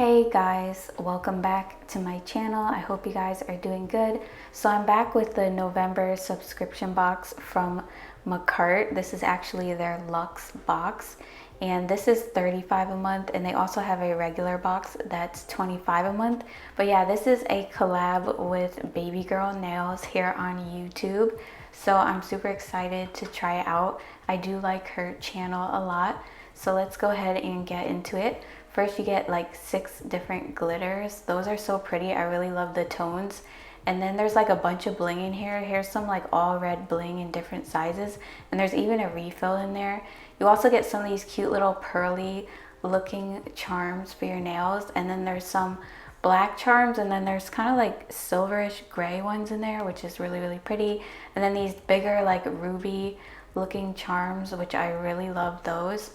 Hey guys, welcome back to my channel. I hope you guys are doing good. So I'm back with the November subscription box from Makartt. This is actually their Luxe box, and this is $35 a month, and they also have a regular box that's $25 a month. But yeah, this is a collab with Babygirlnails here on YouTube, so I'm super excited to try it out. I do like her channel a lot, so let's go ahead and get into it. First, you get like 6 different glitters. Those are so pretty. I really love the tones. And then there's like a bunch of bling in here. Here's some like all red bling in different sizes. And there's even a refill in there. You also get some of these cute little pearly looking charms for your nails. And then there's some black charms. And then there's kind of like silverish gray ones in there, which is really, really pretty. And then these bigger like ruby looking charms, which I really love those.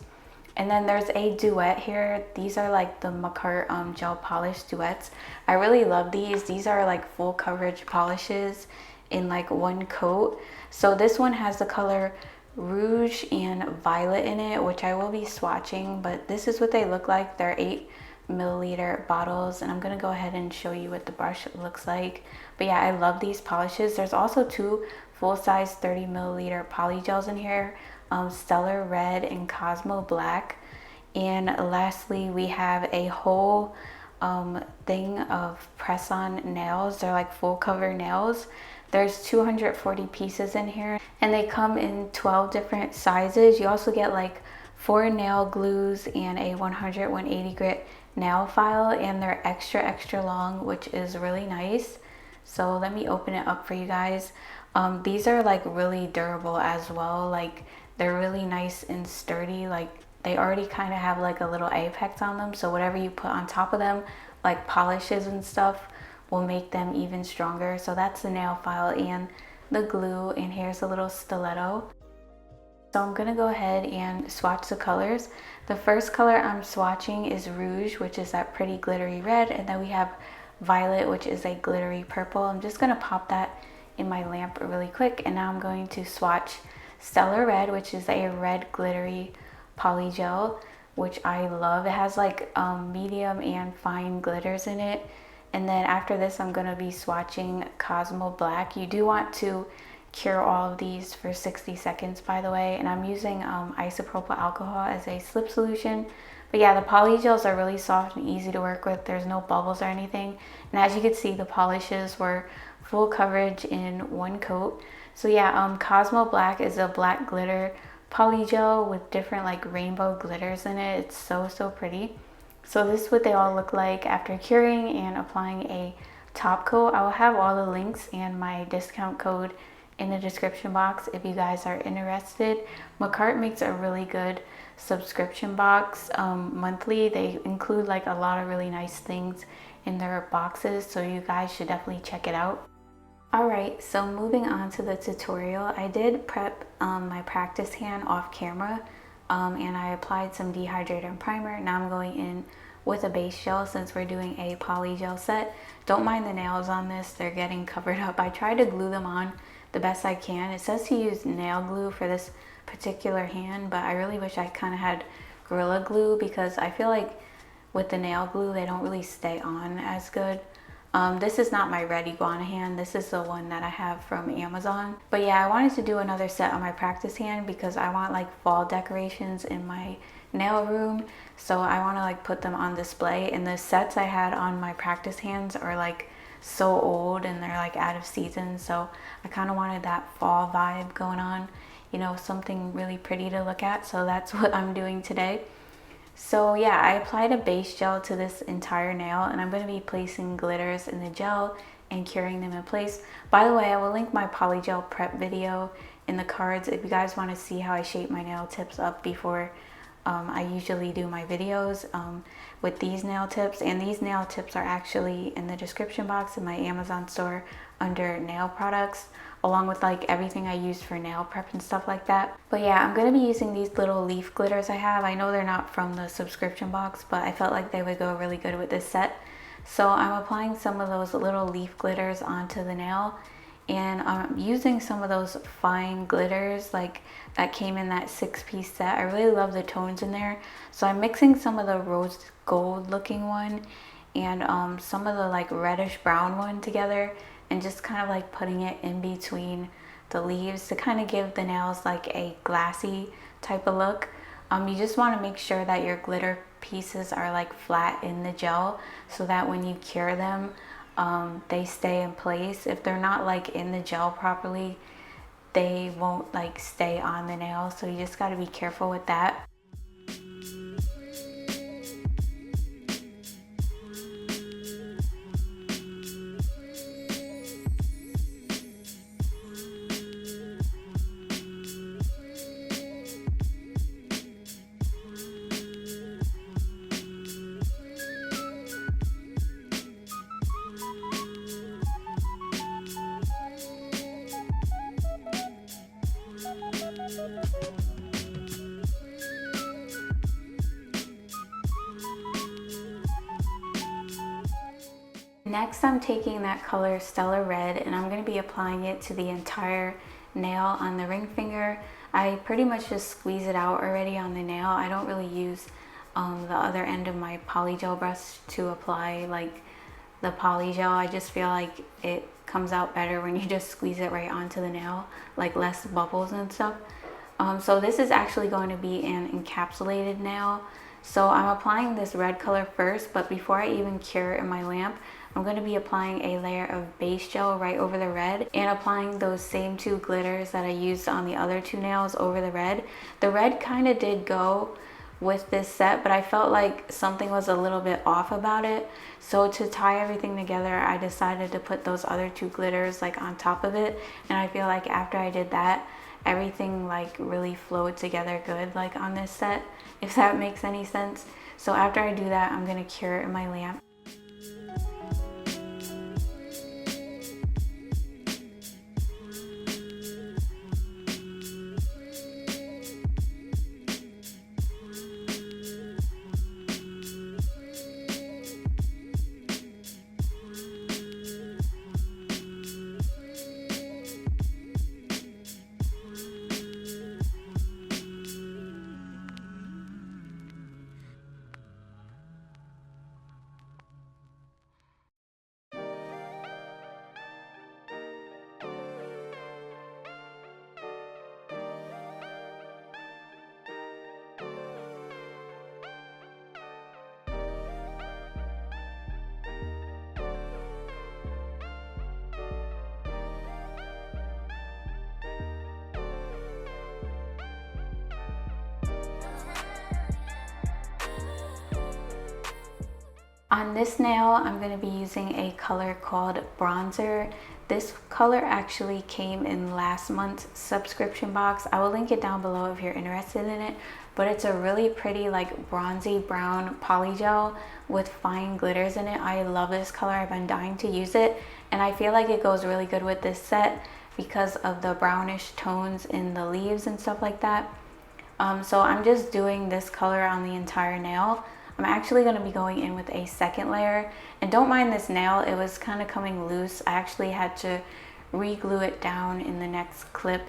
And then there's a duet here. These are like the Makartt gel polish duets. I really love these. These are like full coverage polishes in like one coat. So this one has the color Rouge and Violet in it, which I will be swatching, but this is what they look like. They're 8 milliliter bottles, and I'm gonna go ahead and show you what the brush looks like. But yeah, I love these polishes. There's also 2 full-size 30 milliliter poly gels in here. Stellar Red and Cosmo Black. And lastly, we have a whole thing of press-on nails. They're like full cover nails. There's 240 pieces in here, and they come in 12 different sizes. You also get like 4 nail glues and a 180 grit nail file, and they're extra long, which is really nice. So let me open it up for you guys. These are like really durable as well. Like, they're really nice and sturdy. Like, they already kind of have like a little apex on them, so whatever you put on top of them, like polishes and stuff, will make them even stronger. So that's the nail file and the glue, and here's a little stiletto. So I'm gonna go ahead and swatch the colors. The first color I'm swatching is Rouge, which is that pretty glittery red, and then we have Violet, which is a glittery purple. I'm just gonna pop that in my lamp really quick, and now I'm going to swatch Stellar Red, which is a red glittery poly gel, which I love. It has like medium and fine glitters in it. And then after this, I'm gonna be swatching Cosmo Black. You do want to cure all of these for 60 seconds, by the way, and I'm using isopropyl alcohol as a slip solution. But yeah, the poly gels are really soft and easy to work with. There's no bubbles or anything. And as you can see, the polishes were full coverage in one coat. So yeah, Cosmo Black is a black glitter poly gel with different like rainbow glitters in it. It's so pretty. So this is what they all look like after curing and applying a top coat. I will have all the links and my discount code in the description box if you guys are interested. Makartt makes a really good subscription box monthly. They include like a lot of really nice things in their boxes, so you guys should definitely check it out. Alright, so moving on to the tutorial, I did prep my practice hand off camera, and I applied some dehydrator and primer. Now I'm going in with a base gel since we're doing a poly gel set. Don't mind the nails on this, they're getting covered up. I try to glue them on the best I can. It says to use nail glue for this particular hand, but I really wish I kind of had Gorilla Glue, because I feel like with the nail glue they don't really stay on as good. This is not my red iguana hand. This is the one that I have from Amazon. But yeah, I wanted to do another set on my practice hand because I want like fall decorations in my nail room. So I want to like put them on display. And the sets I had on my practice hands are like so old and they're like out of season. So I kind of wanted that fall vibe going on, you know, something really pretty to look at. So that's what I'm doing today. So yeah, I applied a base gel to this entire nail, and I'm going to be placing glitters in the gel and curing them in place. By the way, I will link my polygel prep video in the cards if you guys want to see how I shape my nail tips up before I usually do my videos with these nail tips. And these nail tips are actually in the description box in my Amazon store under nail products, along with like everything I use for nail prep and stuff like that. But yeah, I'm gonna be using these little leaf glitters I have. I know they're not from the subscription box, but I felt like they would go really good with this set. So I'm applying some of those little leaf glitters onto the nail, and I'm using some of those fine glitters like that came in that 6-piece set. I really love the tones in there, so I'm mixing some of the rose gold looking one and some of the like reddish brown one together, and just kind of like putting it in between the leaves to kind of give the nails like a glassy type of look. You just want to make sure that your glitter pieces are like flat in the gel so that when you cure them, they stay in place. If they're not like in the gel properly, they won't like stay on the nail, so you just got to be careful with that. Next, I'm taking that color Stellar Red and I'm going to be applying it to the entire nail on the ring finger. I pretty much just squeeze it out already on the nail. I don't really use the other end of my polygel brush to apply like the polygel. I just feel like it comes out better when you just squeeze it right onto the nail, like less bubbles and stuff. So this is actually going to be an encapsulated nail. So I'm applying this red color first, but before I even cure in my lamp, I'm going to be applying a layer of base gel right over the red and applying those same two glitters that I used on the other two nails over the red. The red kind of did go with this set, but I felt like something was a little bit off about it. So to tie everything together, I decided to put those other two glitters like on top of it. And I feel like after I did that, everything like really flowed together good like on this set, if that makes any sense. So after I do that, I'm going to cure in my lamp. On this nail, I'm going to be using a color called Bronzer. This color actually came in last month's subscription box. I will link it down below if you're interested in it, but it's a really pretty like bronzy brown polygel with fine glitters in it. I love this color. I've been dying to use it, and I feel like it goes really good with this set because of the brownish tones in the leaves and stuff like that. So I'm just doing this color on the entire nail. I'm actually going to be going in with a second layer, and don't mind this nail, it was kind of coming loose. I actually had to re-glue it down in the next clip,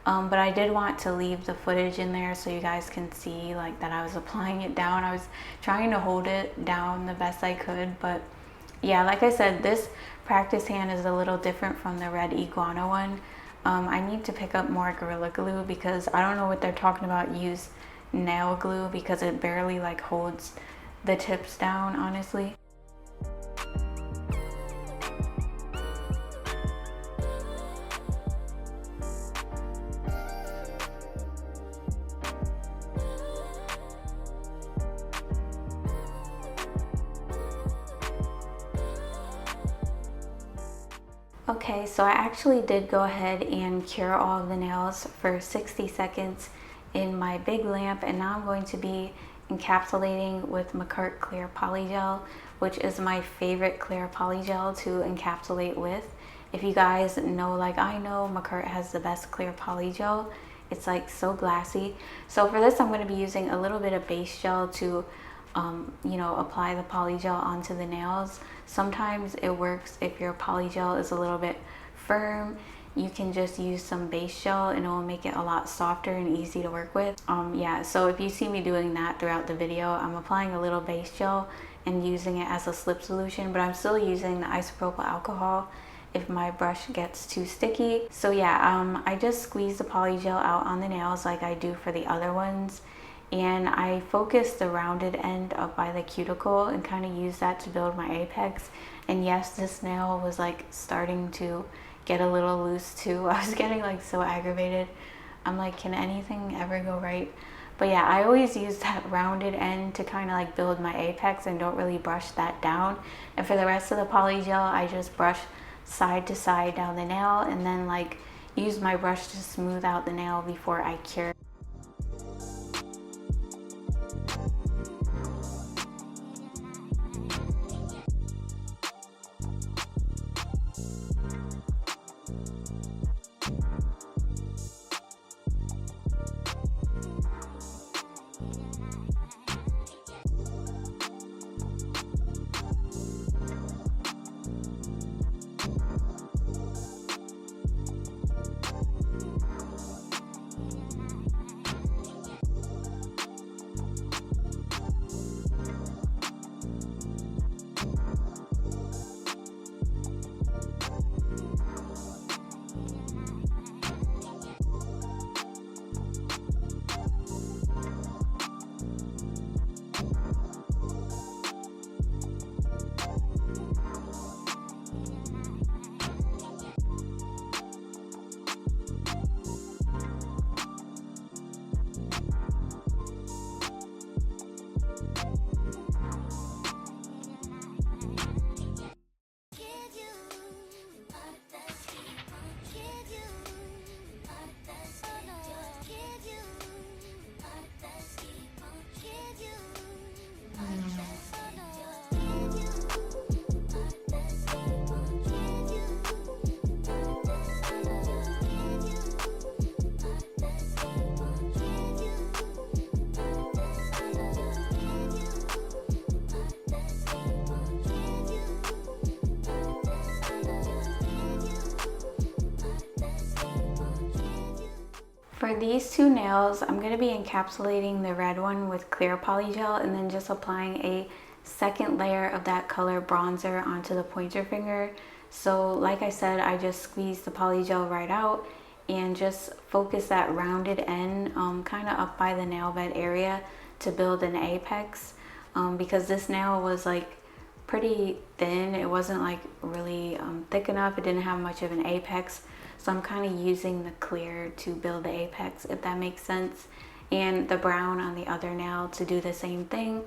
but I did want to leave the footage in there so you guys can see like that I was applying it down. I was trying to hold it down the best I could, but yeah, like I said, this practice hand is a little different from the red iguana one. I need to pick up more Gorilla Glue because I don't know what they're talking about, use nail glue, because it barely like holds the tips down, honestly. Okay, so I actually did go ahead and cure all of the nails for 60 seconds in my big lamp, and now I'm going to be encapsulating with Makartt Clear Polygel, which is my favorite clear polygel to encapsulate with. If you guys know, like I know, Makartt has the best clear polygel. It's like so glassy. So for this, I'm going to be using a little bit of base gel to you know, apply the polygel onto the nails. Sometimes it works if your polygel is a little bit firm, you can just use some base gel and it will make it a lot softer and easy to work with. Yeah, so if you see me doing that throughout the video, I'm applying a little base gel and using it as a slip solution, but I'm still using the isopropyl alcohol if my brush gets too sticky. So yeah, I just squeeze the polygel out on the nails like I do for the other ones, and I focus the rounded end up by the cuticle and kind of use that to build my apex. And yes, this nail was like starting to get a little loose too. I was getting like so aggravated. I'm like, can anything ever go right? But yeah, I always use that rounded end to kind of like build my apex and don't really brush that down. And for the rest of the polygel, I just brush side to side down the nail and then like use my brush to smooth out the nail before I cure. For these two nails, I'm going to be encapsulating the red one with clear polygel and then just applying a second layer of that color bronzer onto the pointer finger. So like I said, I just squeeze the polygel right out and just focus that rounded end kind of up by the nail bed area to build an apex, because this nail was like pretty thin. It wasn't like really thick enough. It didn't have much of an apex. So I'm kind of using the clear to build the apex, if that makes sense. And the brown on the other nail to do the same thing.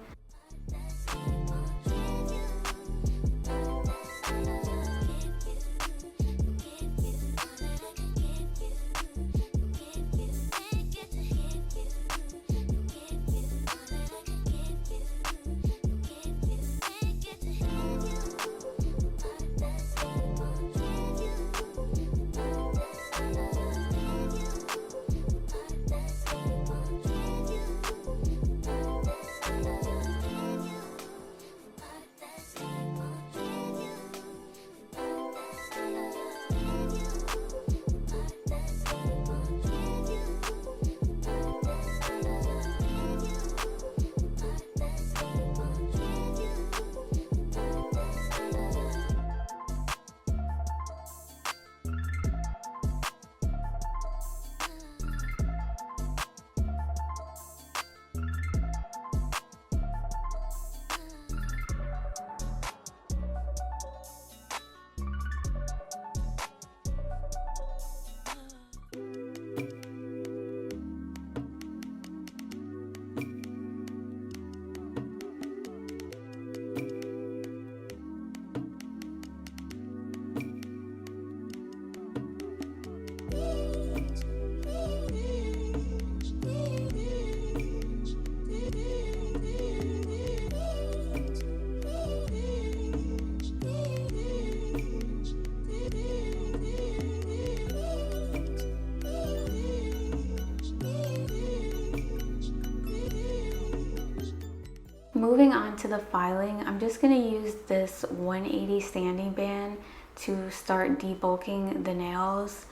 Moving on to the filing, I'm just going to use this 180 sanding band to start debulking the nails.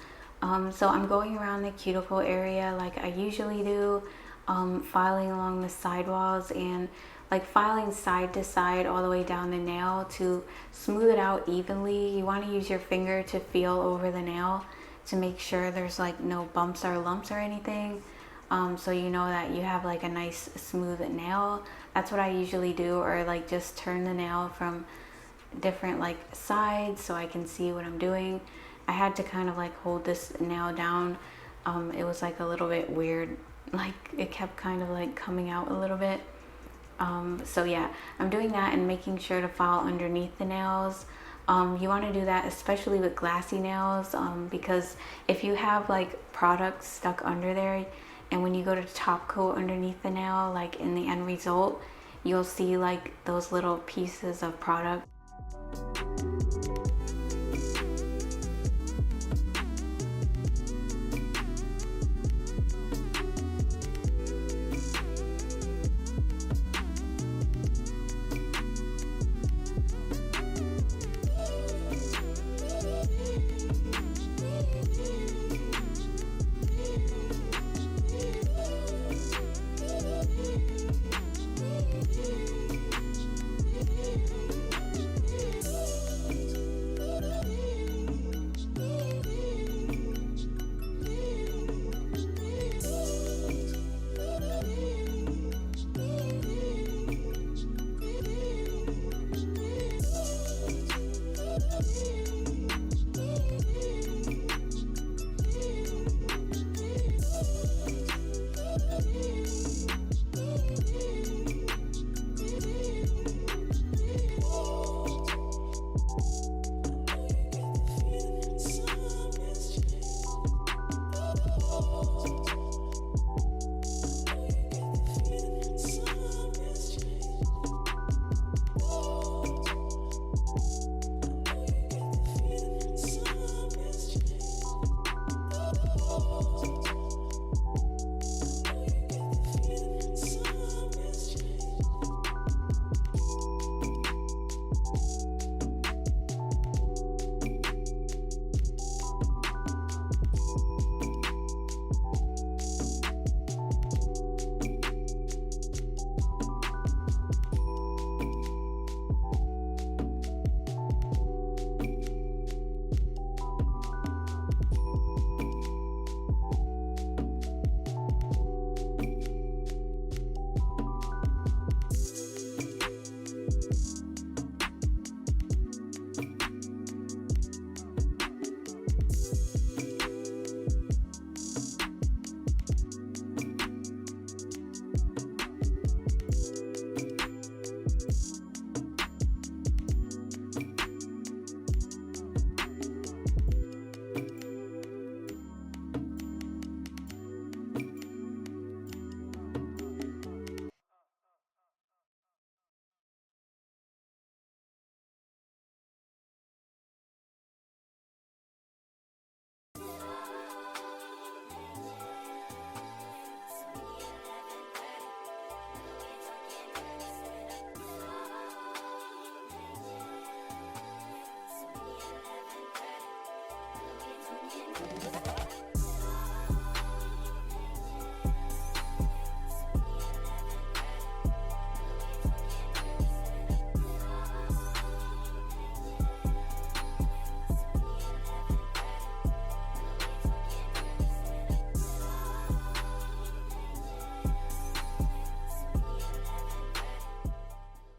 So I'm going around the cuticle area like I usually do, filing along the sidewalls and like filing side to side all the way down the nail to smooth it out evenly. You want to use your finger to feel over the nail to make sure there's like no bumps or lumps or anything, so you know that you have like a nice smooth nail. That's what I usually do, or like just turn the nail from different like sides so I can see what I'm doing. I had to kind of like hold this nail down. It was like a little bit weird, like it kept kind of like coming out a little bit. So yeah, I'm doing that and making sure to file underneath the nails. You want to do that especially with glassy nails, because if you have like products stuck under there and when you go to top coat underneath the nail, like in the end result, you'll see like those little pieces of product.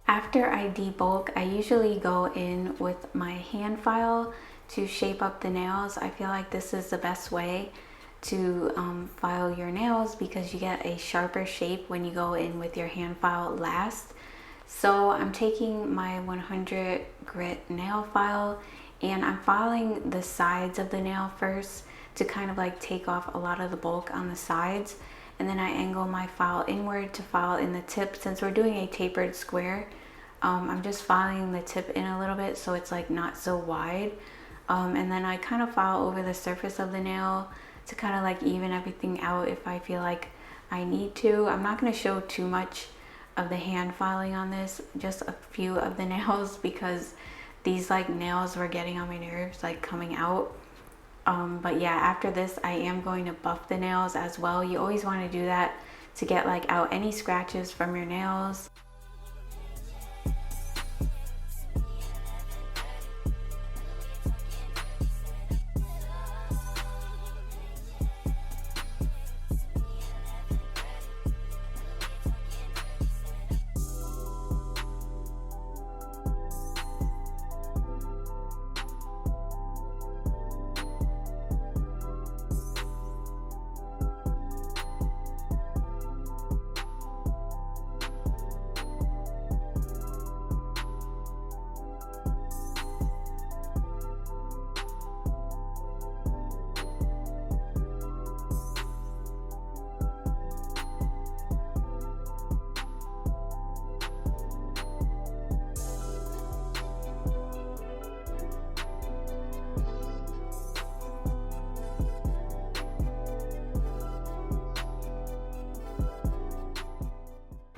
After I debulk, I usually go in with my hand file to shape up the nails. I feel like this is the best way to file your nails because you get a sharper shape when you go in with your hand file last. So I'm taking my 100 grit nail file and I'm filing the sides of the nail first to kind of like take off a lot of the bulk on the sides, and then I angle my file inward to file in the tip. Since we're doing a tapered square, I'm just filing the tip in a little bit so it's like not so wide, and then I kind of file over the surface of the nail to kind of like even everything out if I feel like I need to. I'm not going to show too much of the hand filing on this, just a few of the nails, because these like nails were getting on my nerves, like coming out. But yeah, after this I am going to buff the nails as well. You always want to do that to get like out any scratches from your nails.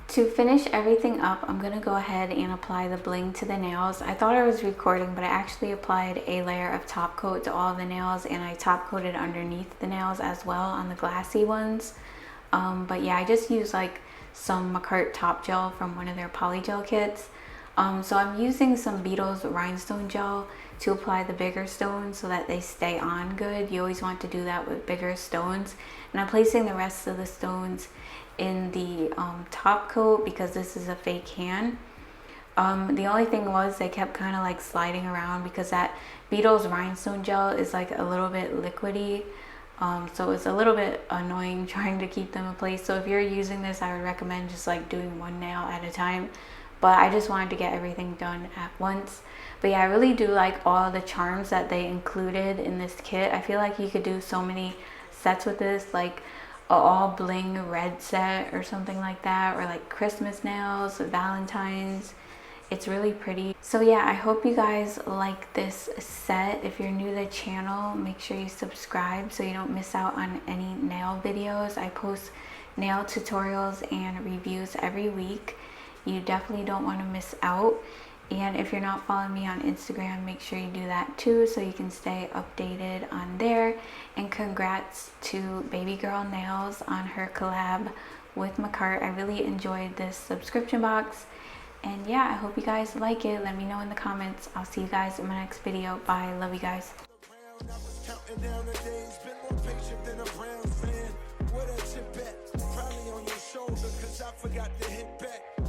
To finish everything up, I'm gonna go ahead and apply the bling to the nails. I thought I was recording, but I actually applied a layer of top coat to all the nails, and I top coated underneath the nails as well on the glassy ones. But yeah, I just used like some Makartt top gel from one of their polygel kits. So I'm using some Beetles rhinestone gel to apply the bigger stones so that they stay on good. You always want to do that with bigger stones. And I'm placing the rest of the stones in the top coat because this is a fake hand. The only thing was they kept kind of like sliding around because that Beetles rhinestone gel is like a little bit liquidy. So it's a little bit annoying trying to keep them in place. So if you're using this, I would recommend just like doing one nail at a time. But I just wanted to get everything done at once. But yeah, I really do like all the charms that they included in this kit. I feel like you could do so many sets with this, like all bling red set or something like that, or like Christmas nails, Valentine's. It's really pretty. So yeah, I hope you guys like this set. If you're new to the channel, make sure you subscribe so you don't miss out on any nail videos. I post nail tutorials and reviews every week. You definitely don't want to miss out. And if you're not following me on Instagram, make sure you do that too so you can stay updated on there. And congrats to Babygirlnails on her collab with Makartt. I really enjoyed this subscription box. And yeah, I hope you guys like it. Let me know in the comments. I'll see you guys in my next video. Bye. Love you guys.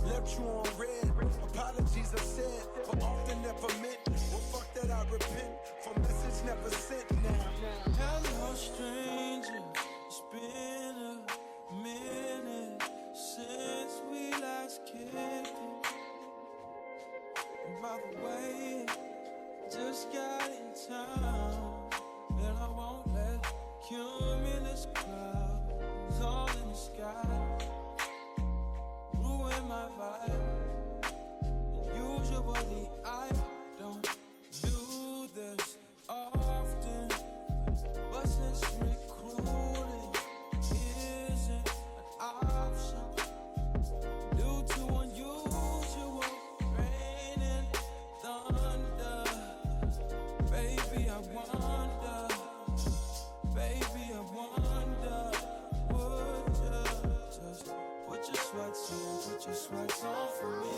Left you on red, apologies are said, but often never meant. Well, fuck that, I repent for message never sent now. Hello, stranger, it's been a minute since we last kicked it. And by the way, just got in town, and I won't let cumulus clouds all in the sky ruin my vibe. Usually I don't do this often, but since recruiting isn't an option due to unusual rain and thunder, baby I wonder, would you just put your sweats on, put your sweats on for me?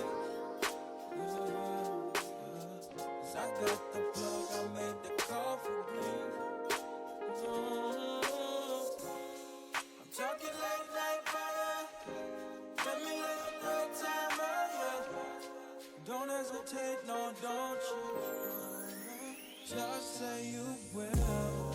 Cause I got the plug, I made the call for green. I'm talking late night fire. Let me live a good time, don't hesitate, no, don't you? Just say you will.